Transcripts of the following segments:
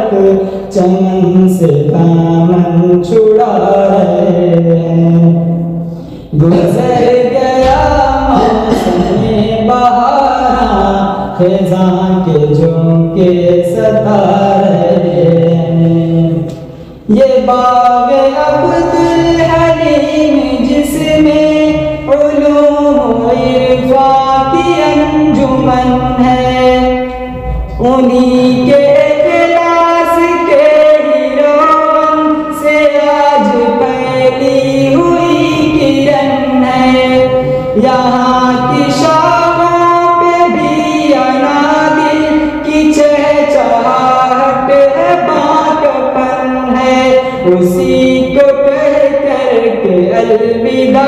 बरहत चमन से दामन छुड़ा रहे हैं। गुजर गया मौसमे बहारा, खिज़ां के झोंके सता रहे हैं। ये बाग अब्दुल हलीम जिसमें उलूम इरफां की अंजुमन है, उन्हीं के इखलास के ही रोगन से आज फैली हुई किरण है। यहाँ की शाखों पे भी अनादिल की चहचहाहट है, बाँकपन है। उसी को कह कर के अलविदा,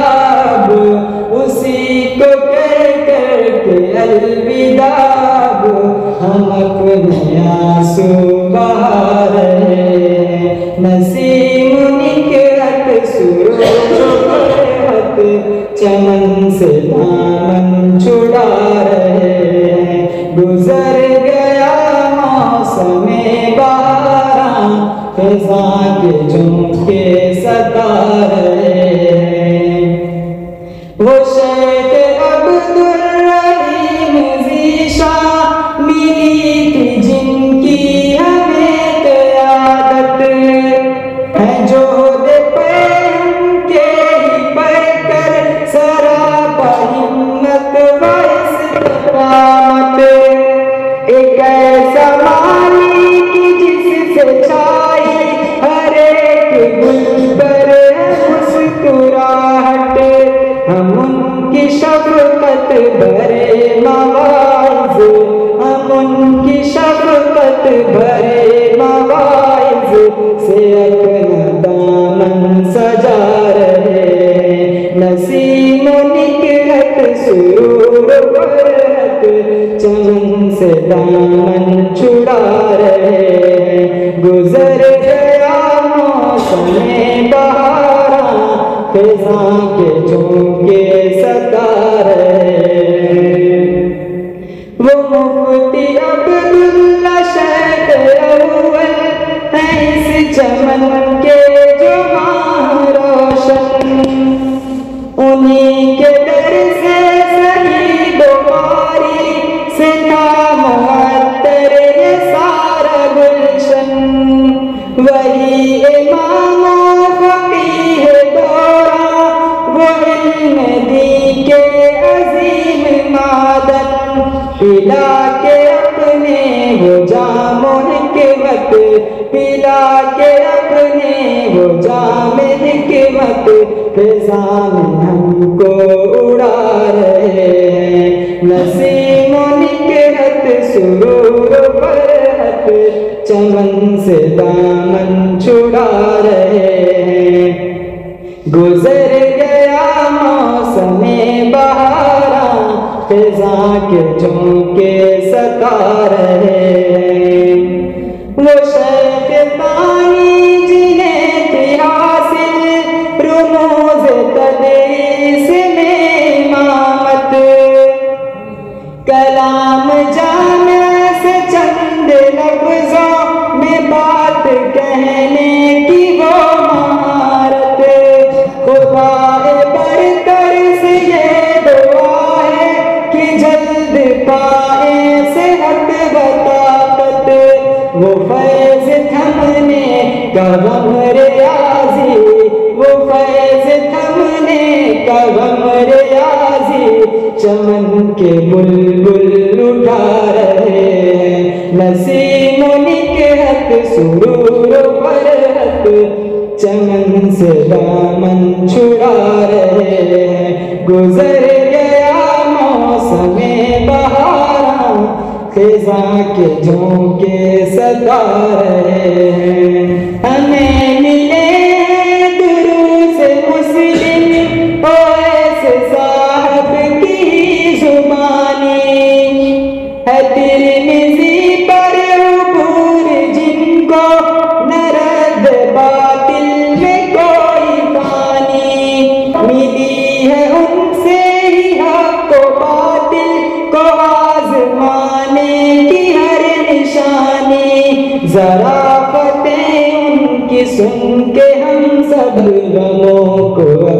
उसी को कह कर के अलविदा, हम अपने आंसू बहा रहे हैं। नसीम निकहत सुरूर बरहत चमन से दामन छुड़ा रहे हैं। गुजर गया मौसमे बहारा, खिज़ां के झोंके सता रहे हैं। वो शेख अब्दुल रहीम ज़ीशान मिली थी जिनकी हमें क़यादत है, जो दे पैम के ही पढ़कर सरापा हिम्मत व इस्तिक़ामत। एक ऐसा माली की जिससे छाई हर एक गुल पर मुस्कुराहट, हम उनकी शफ़क़त भरे मवाइज़, हम उनकी शफ़क़त भरे मवाइज़ से अपना दामन सजा रहे। नसीम निकहत सुरूर बरहत चमन से दामन छुड़ा रहे। गुजर गया मौसमे बहारा, खिज़ां के झोंके सता रहे। वो मुफ्ती अब्दुल्ला शेख अव्वल हैं इस चमन के जो माह रोशन, उन्हीं के दर से सही बुखारी से था मुअत्तर ये सारा गुलशन। वही इमाम फ़क़ीह दौरा, वो इल्म दी के अज़ीम मादन, पिला के अपने वो जाम हिकमत, पिला के अपने वो जाम हिकमत, खिज़ां में हमको उड़ा रहे हैं। नसीम निकहत सुरूर बरहत चमन से दामन छुड़ा रहे हैं। गुजर गया मौसमे बहारा, खिज़ां के झोंके सता रहे हैं। वो शेख तानी जिन्हें थी हासिल रुमूज़ तदरीस में इमामत, कलाम जामे से चंद लफ्ज़ों में बात कहने की वो महारत, खुदाए बरतर से ये दुआ है कि जल्द पाए सेहत व ताकत। वो फैज़ थमने का गम रियाज़ी, वो फैज़ थमने का गम रियाज़ी, चमन के बुलबुल उठा रहे हैं। नसीम निकहत सुरूर बरहत चमन से दामन छुड़ा रहे हैं। गुजर गया मौसमे बहारा, खिज़ां के झोंके सता रहे हैं। हमें मिले हैं दुरूस मुस्लिम ओवैस साहब की ज़ुबानी, है तिर्मिज़ी पर उबूर जिनको न रद्द बातिल में कोई पानी, मिली है उनसे ही हक़ को बातिल को आज़माने की हर निशानी। ज़रा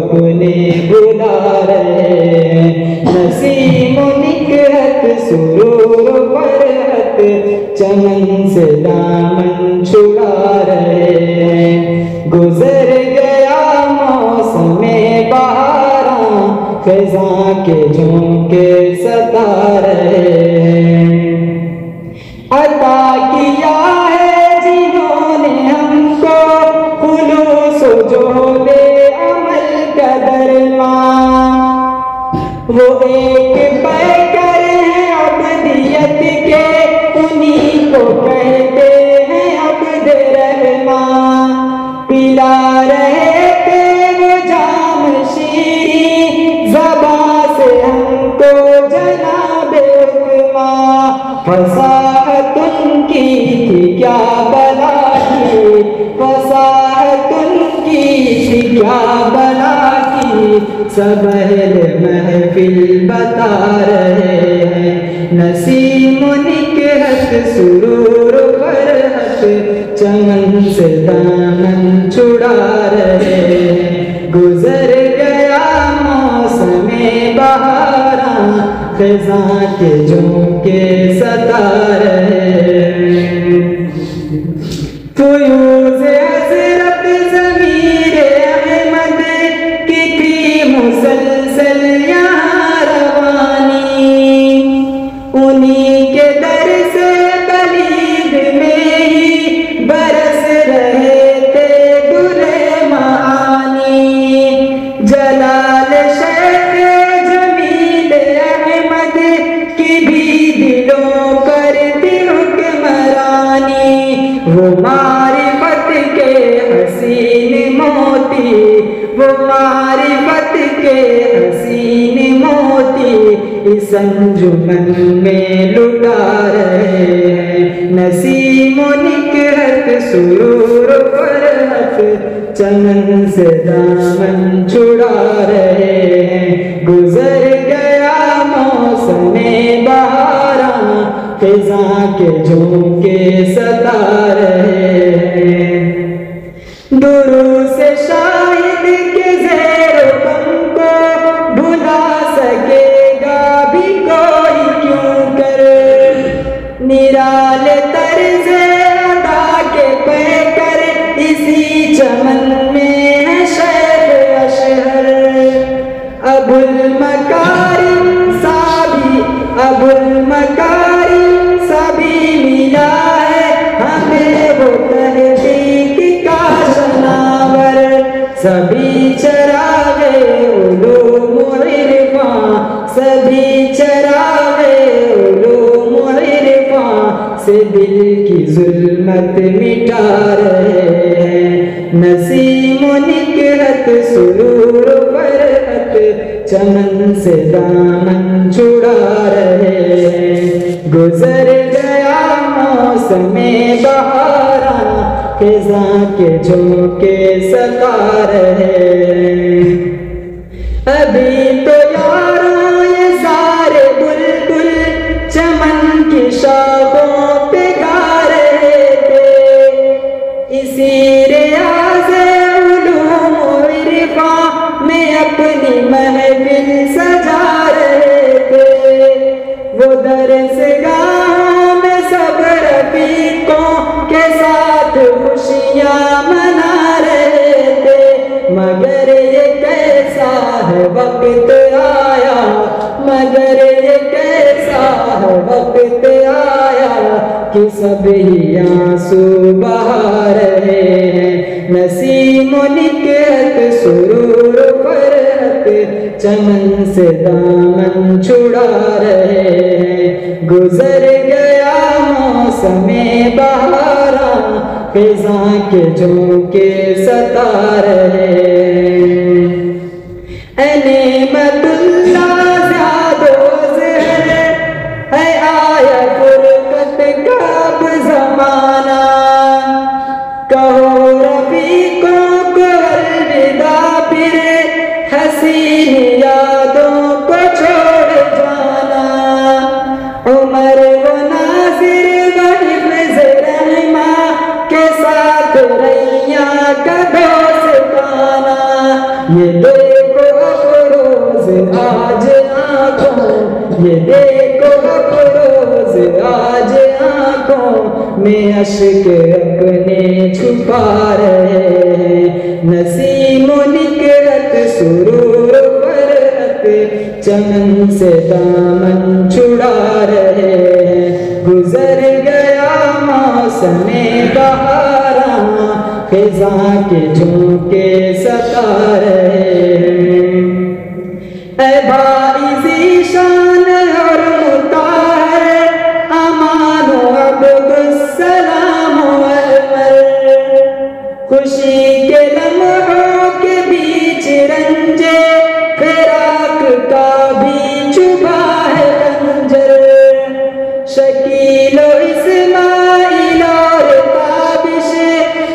अपने बुला रहे। नसीम निकहत सुरूर फरहत चमन से दामन छुड़ा रहे। गुजर गया मौसमे बहारा खिज़ां के झोंके सता रहे। अता किया है जिन्होंने हमको खुलूस जोदे अमल का दरमा, वो एक पैकर हैं अब्दियत के, उन्हीं को कहते हैं अब्द रहमान। पिला रहे थे वो जाम शीरी ज़बां से हमको जनाबे हुक्मा। फसाहत उनकी थी क्या बला की, फसाहत उनकी थी क्या बला की, सब अहले महफिल बता रहे हैं। नसीम निकहत सुरूर फरहत चमन से दामन छुड़ा रहे हैं। गुजर गया मौसमे बहारा खिज़ां के झोंके सता रहे। फ़यूज़ हज़रत ज़मीर अहमद की थी मुसलसल यहाँ रवानी, उन्हीं के दर से कलीद में ही बरस रहे थे दुरे मानी। जलाल शेख जमील अहमद की भी दिलों पर थी हुक्मरानी। वो मारिफत के हसीन मोती, वो मारिफत के हसीन मोती इस अंजुमन में लुटा रहे हैं। नसीम निकहत सुरूर फरहत चमन से दामन छुड़ा रहे हैं। गुजर गया मौसमे बहारा खिज़ां के झोंके सता रहे हैं। दुरूद से शाहिद के ज़ेर हमको भुला सकेगा भी कोई क्यों कर। निराले तर्ज़े अदा के पैकर इसी चमन में है शेख अशहर। अबुल मकारिम साबी, अबुल मकारिम सभी मिला है हमें वो तहकीक का शनावर। सभी चरागे उलूम इरफां, सभी चरागे उलूम इरफां से दिल की जुल्मत मिटा रहे हैं। नसीम निकहत सुरूर फरहत चमन से दामन छुड़ा रहे हैं। गुजर गया मौसमे बहारा खिज़ां के झोंके सता रहे हैं। अभी तो यारों ये सारे बुलबुल चमन की शाखों पे गा रहे थे। इसी रियाज़े उलूम इरफां में अपनी महफिल सजा रहे थे। वो दरसगाहों में सब रफ़ीकों के साथ खुशियाँ मना रहे थे। मगर ये कैसा है वक्त आया, मगर ये कैसा है वक्त आया कि सभी आंसू बहा रहे हैं। नसीम निकहत सुरूर फरहत चमन से दामन छुड़ा रहे हैं। गुजर गया मौसमे बहारा खिज़ां के झोंके सता रहे हैं। नेमतुल्लाह ज़्यादो ज़हर है आया फुरक़त का अब ज़माना। कहो रफ़ीकों को अलविदा फिर हसीन यादों को छोड़ जाना। उमर वो नाज़िर व हिफ़्ज़ रहमा के साथ रैया का दोस्ताना। ये आज आंखों, ये देखो अफरोज आज आंखों में अश्क अपने छुपा रहे हैं। नसीम निकरत सुरूर फरहत चमन से दामन छुड़ा रहे हैं। गुजर गया मौसमे बहारा, खिज़ां के झोंके सता रहे हैं। ऐ बाइज़ी शान और मुताहर, अमानो अब्दुस्सलाम अमर, खुशी के लम्हों के बीच रंजे फिराक का भी चुभा है रंजर। शकील इस्माइल और ताबिश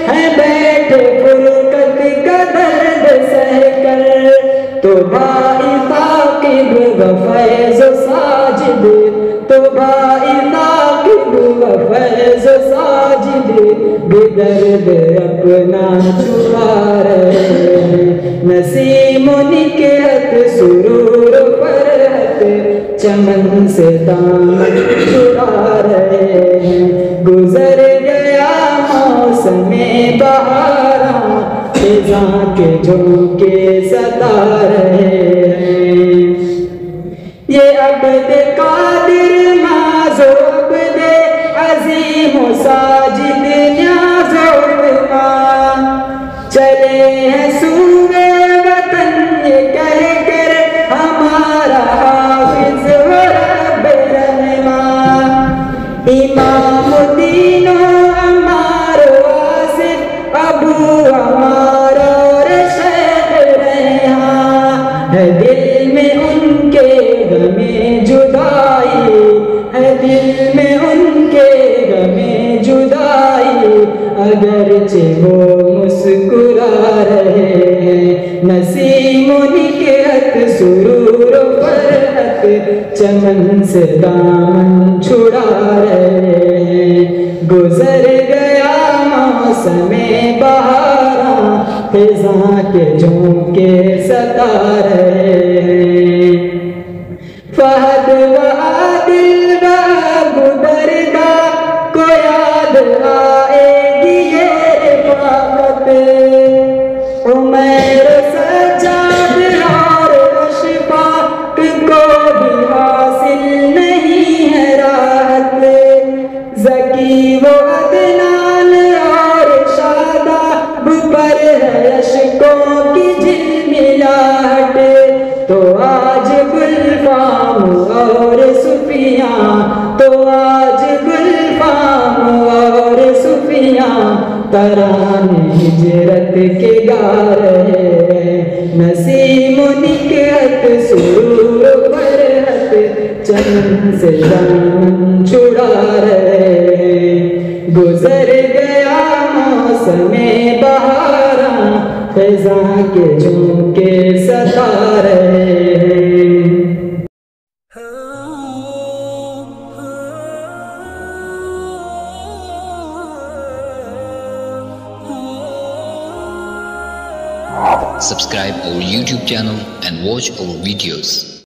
है बैठे फुरकत का दर्द सहकर, तो भाई ताकिब व फैज़ साजिद, तो भाई ताकिब व फैज़ साजिद बेदर्द अपना छुपा रहे हैं। नसीम निकहत सुरूर फरहत चमन से दामन छुड़ा रहे हैं। गुजर गया मौसमे बहारा, खिज़ां के झोंके सता रहे हैं। ये अब्द कादिर नाज़ो अब्द अज़ीम साजिद न्याज़ो फ़िग़ान, चले हैं सूरे वतन ये कह कर हमारा हाफ़िज़ व रब्ब रहमान। इमामुद्दीन अम्मार आसिफ अबू अम्मार और शेख रेहान, है दिल में उनके गमे जुदाई, है दिल में उनके गमे जुदाई, अगरचे वो मुस्कुरा रहे हैं। नसीम निकहत सुरूर फरहत चमन से दामन छुड़ा रहे हैं। गुजर गया मौसमे बहारा, खिज़ां के झोंके सता रहे हैं। फहद व आदिल व अबू दरदा को याद आएगी ये रिफ़ाक़त, उमैर सज्जाद और अशफाक़ को भी हासिल नहीं है राहत। ज़की व अदनान और शादाब पर है अश्कों की झिलमिलाहट, तो आज गुलफाम और सुफियाँ, तो आज गुलफाम और सुफियाँ तराने हिजरत के गा रहे हैं। नसीम निकहत सुरूर फरहत चमन से दामन छुड़ा रहे हैं। गुजर गया मौसमे बहारा, खिज़ां के झोंके सता रहे हैं। Subscribe our YouTube channel and watch our videos.